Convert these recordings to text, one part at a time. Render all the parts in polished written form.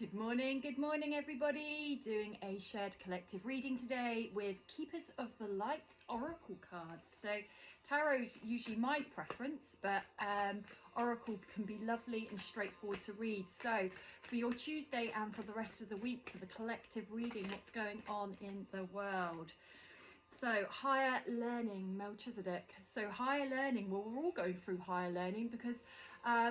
Good morning everybody. Doing a shared collective reading today with Keepers of the Light Oracle cards. So Tarot's usually my preference, but Oracle can be lovely and straightforward to read. So for your Tuesday and for the rest of the week, for the collective reading, what's going on in the world. So higher learning, Melchizedek. So higher learning, well, we're all going through higher learning because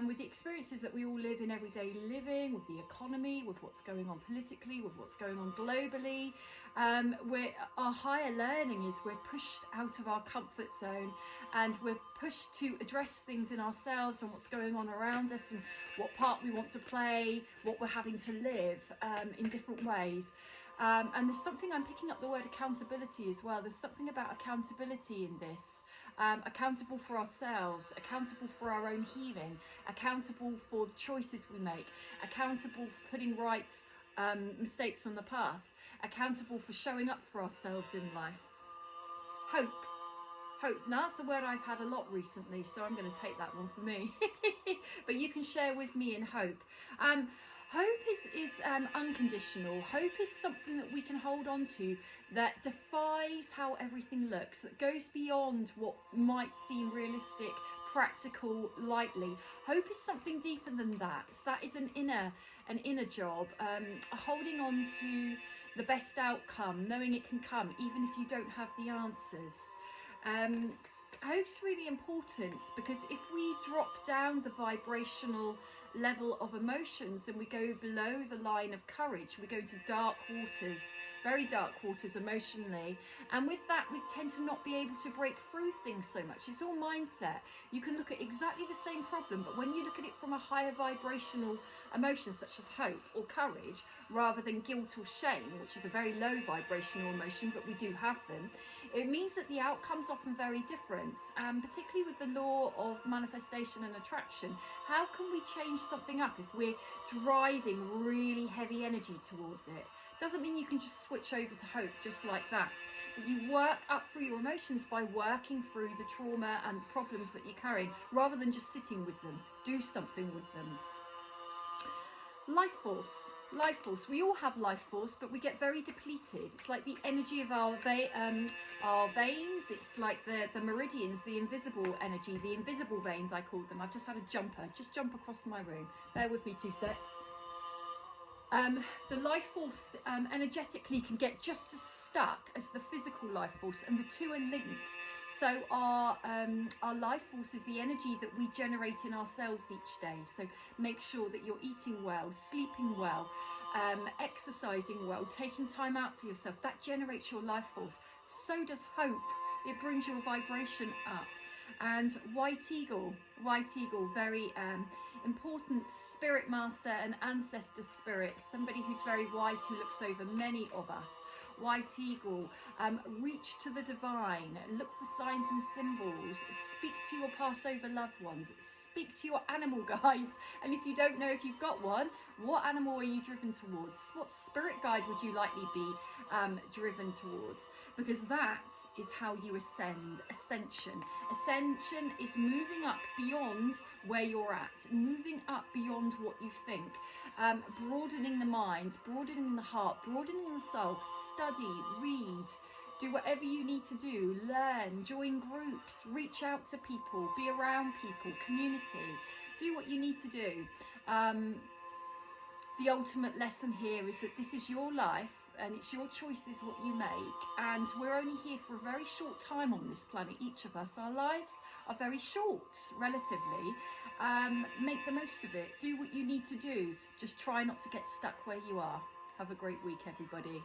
with the experiences that we all live in everyday living, with the economy, with what's going on politically, with what's going on globally, our higher learning is we're pushed out of our comfort zone and we're pushed to address things in ourselves and what's going on around us and what part we want to play, what we're having to live in different ways. And there's something, I'm picking up the word accountability as well. There's something about accountability in this. Accountable for ourselves, accountable for our own healing, accountable for the choices we make, accountable for putting right mistakes from the past, accountable for showing up for ourselves in life. Hope. Hope. Now that's a word I've had a lot recently, so I'm going to take that one for me. But you can share with me in hope. Hope is unconditional. Hope is something that we can hold on to that defies how everything looks, that goes beyond what might seem realistic, practical, lightly. Hope is something deeper than that. That is an inner job, holding on to the best outcome, knowing it can come even if you don't have the answers. Hope's really important because if we drop down the vibrational level of emotions and we go below the line of courage, we go into dark waters, very dark waters emotionally, and with that we tend to not be able to break through things so much. It's all mindset. You can look at exactly the same problem, but when you look at it from a higher vibrational emotion such as hope or courage rather than guilt or shame, which is a very low vibrational emotion, but we do have them, it means that the outcome's often very different. And particularly with the law of manifestation and attraction, how can we change something up if we're driving really heavy energy towards it? Doesn't mean you can just switch over to hope just like that, but you work up through your emotions by working through the trauma and problems that you're carrying rather than just sitting with them. Do something with them. Life force. We all have life force, but we get very depleted. It's like the energy of our veins. It's like the meridians, the invisible energy, the invisible veins, I call them. I've just had a just jump across my room. Bear with me 2 secs. The life force energetically can get just as stuck as the physical life force, and the two are linked. So our life force is the energy that we generate in ourselves each day. So make sure that you're eating well, sleeping well, exercising well, taking time out for yourself. That generates your life force. So does hope. It brings your vibration up. And white eagle, very important spirit master and ancestor spirit, somebody who's very wise, who looks over many of us. White eagle, reach to the divine, look for signs and symbols, speak to your Passover loved ones, speak to your animal guides, and if you don't know if you've got one, what animal are you driven towards? What spirit guide would you likely be driven towards? Because that is how you ascend. Ascension is moving up beyond where you're at, moving up beyond what you think, broadening the mind, broadening the heart, broadening the soul. Study, read, do whatever you need to do, learn, join groups, reach out to people, be around people, community, do what you need to do. The ultimate lesson here is that this is your life and it's your choices what you make, and we're only here for a very short time on this planet, each of us. Our lives are very short relatively. Make the most of it, do what you need to do, just try not to get stuck where you are. Have a great week everybody.